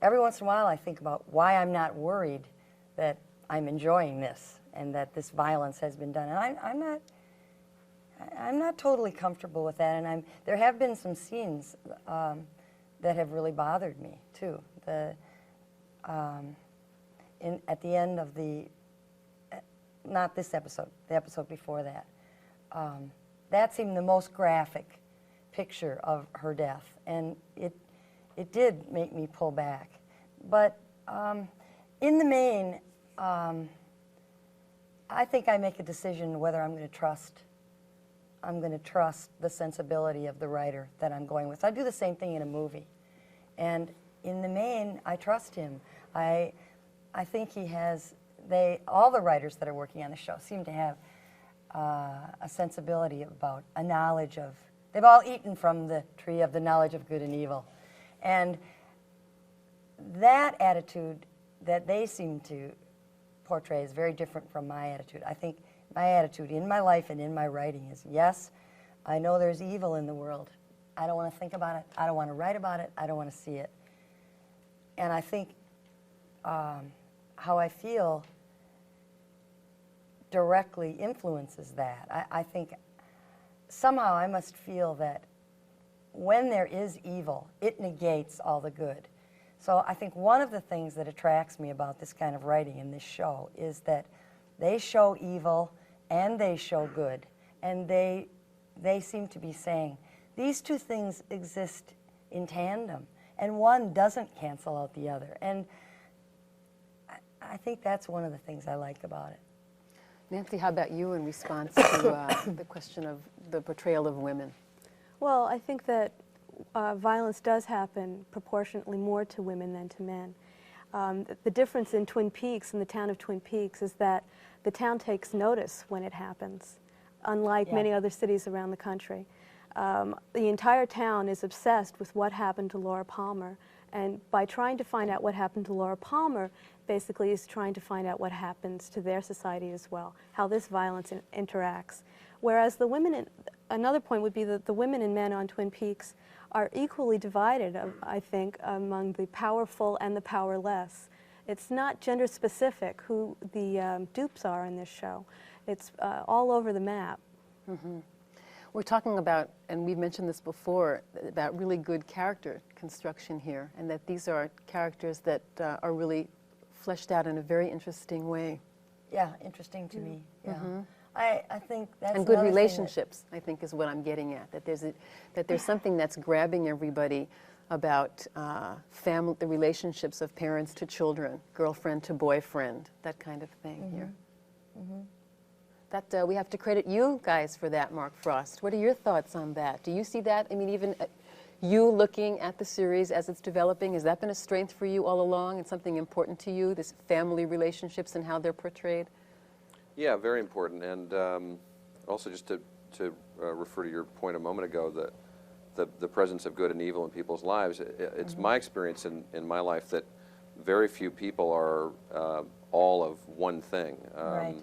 every once in a while I think about why I'm not worried that I'm enjoying this and that this violence has been done. And I'm not totally comfortable with that. And there have been some scenes that have really bothered me too. At the end of not this episode, the episode before that, that seemed the most graphic picture of her death, and it did make me pull back. But in the main, I think I make a decision whether I'm going to trust the sensibility of the writer that I'm going with. I do the same thing in a movie, and in the main, I trust him. I think he has. All the writers that are working on the show seem to have a sensibility about a knowledge of. They've all eaten from the tree of the knowledge of good and evil, and that attitude that they seem to portray is very different from my attitude. I think my attitude in my life and in my writing is, yes, I know there's evil in the world. I don't want to think about it. I don't want to write about it. I don't want to see it. And I think how I feel directly influences that. I think somehow I must feel that when there is evil, it negates all the good. So I think one of the things that attracts me about this kind of writing in this show is that they show evil and they show good. And they seem to be saying, these two things exist in tandem, and one doesn't cancel out the other. And I think that's one of the things I like about it. Nancy, how about you in response to the question of the portrayal of women? Well, I think that violence does happen proportionately more to women than to men. The difference in Twin Peaks and the town of Twin Peaks is that the town takes notice when it happens, unlike many other cities around the country. The entire town is obsessed with what happened to Laura Palmer, and by trying to find out what happened to Laura Palmer, basically is trying to find out what happens to their society as well, how this violence interacts. Whereas the women, another point would be that the women and men on Twin Peaks are equally divided, I think, among the powerful and the powerless. It's not gender specific who the dupes are in this show. It's all over the map. Mm-hmm. We're talking about, and we've mentioned this before, about really good character construction here, and that these are characters that are really fleshed out in a very interesting way. Yeah, interesting to me. Yeah. Mm-hmm. I think that's and good another relationships, I think, is what I'm getting at. That there's something that's grabbing everybody about family, the relationships of parents to children, girlfriend to boyfriend, that kind of thing here. Mm-hmm. That we have to credit you guys for that, Mark Frost. What are your thoughts on that? Do you see that? I mean, even you looking at the series as it's developing, has that been a strength for you all along and something important to you, this family relationships and how they're portrayed? Yeah, very important. And also just to refer to your point a moment ago, that the presence of good and evil in people's lives, it's my experience in my life that very few people are all of one thing. Right.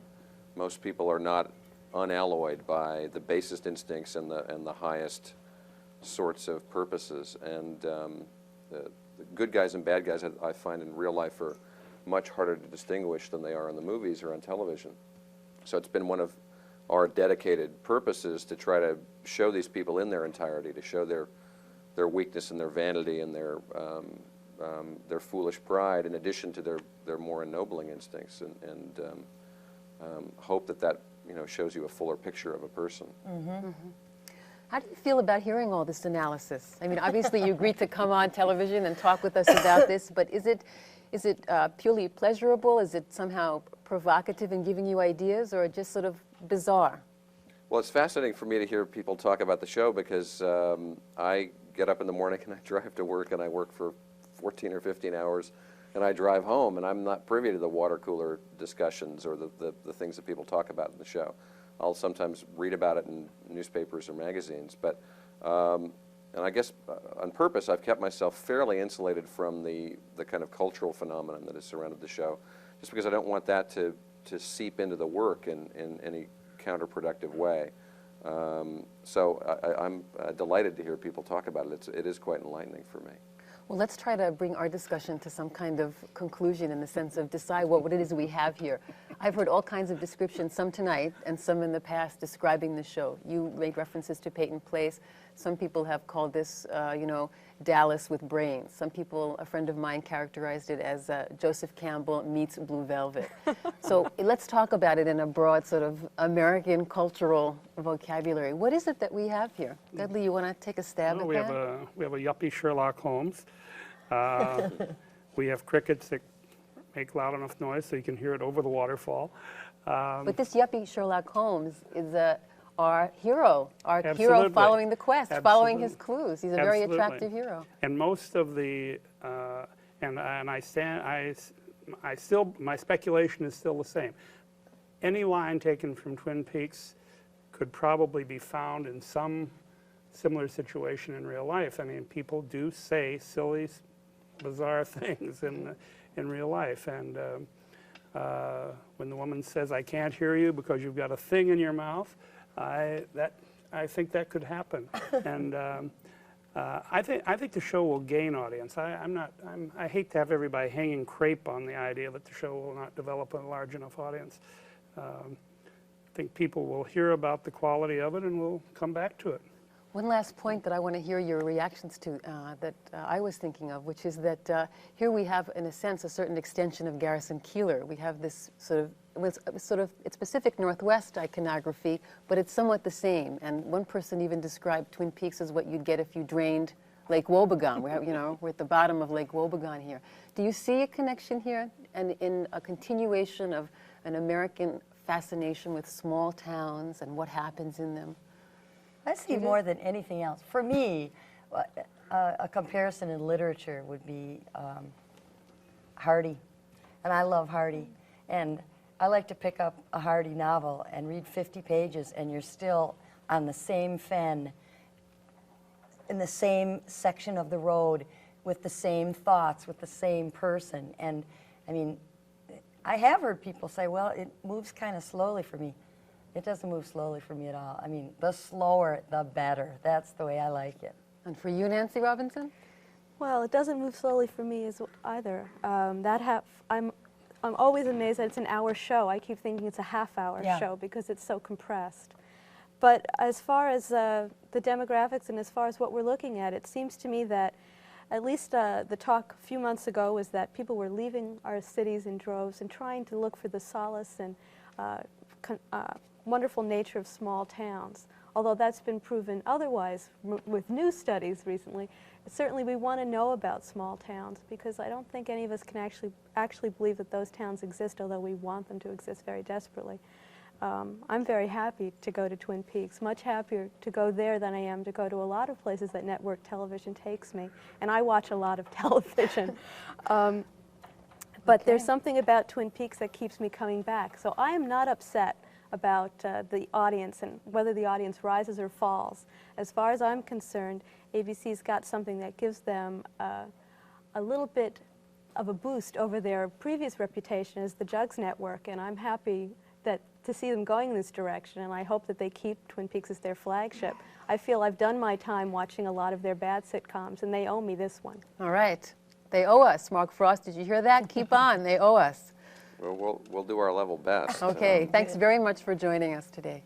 Most people are not unalloyed by the basest instincts and the highest sorts of purposes. And the good guys and bad guys, I find in real life, are much harder to distinguish than they are in the movies or on television. So it's been one of our dedicated purposes to try to show these people in their entirety, to show their weakness and their vanity and their foolish pride, in addition to their more ennobling instincts, and hope that shows you a fuller picture of a person. Mm-hmm. Mm-hmm. How do you feel about hearing all this analysis? I mean, obviously you agreed to come on television and talk with us about this, but is it purely pleasurable? Is it somehow provocative in giving you ideas, or just sort of bizarre? Well, it's fascinating for me to hear people talk about the show, because I get up in the morning and I drive to work, and I work for 14 or 15 hours, and I drive home, and I'm not privy to the water cooler discussions or the things that people talk about in the show. I'll sometimes read about it in newspapers or magazines, but and I guess on purpose I've kept myself fairly insulated from the kind of cultural phenomenon that has surrounded the show, just because I don't want that to seep into the work in any counterproductive way. So I'm delighted to hear people talk about it. It is quite enlightening for me. Well, let's try to bring our discussion to some kind of conclusion, in the sense of decide what it is we have here. I've heard all kinds of descriptions, some tonight and some in the past, describing the show. You made references to Peyton Place. Some people have called this, Dallas with brains. Some people, a friend of mine characterized it as Joseph Campbell meets Blue Velvet. So let's talk about it in a broad sort of American cultural vocabulary. What is it that we have here? Dudley, you want to take a stab at that? We have a yuppie Sherlock Holmes. We have crickets that make loud enough noise so you can hear it over the waterfall. But this yuppie Sherlock Holmes is our hero following the quest, following his clues. He's a very attractive hero. And most of the, my speculation is still the same. Any line taken from Twin Peaks could probably be found in some similar situation in real life. I mean, people do say silly, bizarre things in real life. And when the woman says, "I can't hear you because you've got a thing in your mouth," I think that could happen. And I think the show will gain audience. I hate to have everybody hanging crepe on the idea that the show will not develop a large enough audience. I think people will hear about the quality of it and will come back to it. One last point that I want to hear your reactions to that I was thinking of, which is that here we have, in a sense, a certain extension of Garrison Keillor. We have this it's Pacific Northwest iconography, but it's somewhat the same. And one person even described Twin Peaks as what you'd get if you drained Lake Wobegon. We're at the bottom of Lake Wobegon here. Do you see a connection here, and in a continuation of an American fascination with small towns and what happens in them? I see more than anything else. For me, a comparison in literature would be Hardy, and I love Hardy. And I like to pick up a Hardy novel and read 50 pages, and you're still on the same fen, in the same section of the road, with the same thoughts, with the same person. And I mean, I have heard people say, well, it moves kind of slowly for me. It doesn't move slowly for me at all. I mean, the slower, the better. That's the way I like it. And for you, Nancy Robinson? Well, it doesn't move slowly for me either. I'm always amazed that it's an hour show. I keep thinking it's a half-hour show because it's so compressed. But as far as the demographics and as far as what we're looking at, it seems to me that at least the talk a few months ago was that people were leaving our cities in droves and trying to look for the solace and wonderful nature of small towns. Although that's been proven otherwise with new studies recently, certainly we want to know about small towns because I don't think any of us can actually believe that those towns exist, although we want them to exist very desperately. I'm very happy to go to Twin Peaks, much happier to go there than I am to go to a lot of places that network television takes me, and I watch a lot of television. But there's something about Twin Peaks that keeps me coming back, so I am not upset about the audience and whether the audience rises or falls. As far as I'm concerned, ABC's got something that gives them a little bit of a boost over their previous reputation as the Jugs Network, and I'm happy to see them going in this direction, and I hope that they keep Twin Peaks as their flagship. I feel I've done my time watching a lot of their bad sitcoms, and they owe me this one. All right. They owe us. Mark Frost, did you hear that? Keep on. They owe us. Well, we'll do our level best. Okay. Thanks very much for joining us today.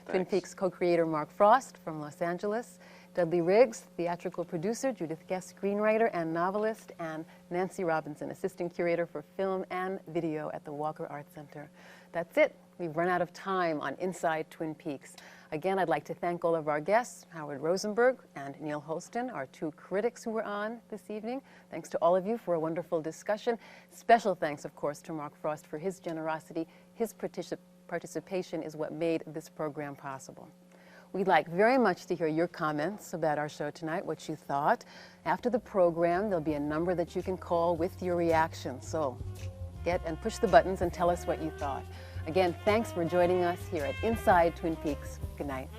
Twin Peaks co-creator Mark Frost from Los Angeles, Dudley Riggs, theatrical producer, Judith Guest, screenwriter and novelist, and Nancy Robinson, assistant curator for film and video at the Walker Art Center. That's it. We've run out of time on Inside Twin Peaks. Again, I'd like to thank all of our guests, Howard Rosenberg and Neil Holston, our two critics who were on this evening. Thanks to all of you for a wonderful discussion. Special thanks, of course, to Mark Frost for his generosity. His participation is what made this program possible. We'd like very much to hear your comments about our show tonight, what you thought. After the program, there'll be a number that you can call with your reactions. So get and push the buttons and tell us what you thought. Again, thanks for joining us here at Inside Twin Peaks. Good night.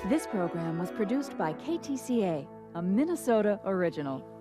This program was produced by KTCA, a Minnesota original.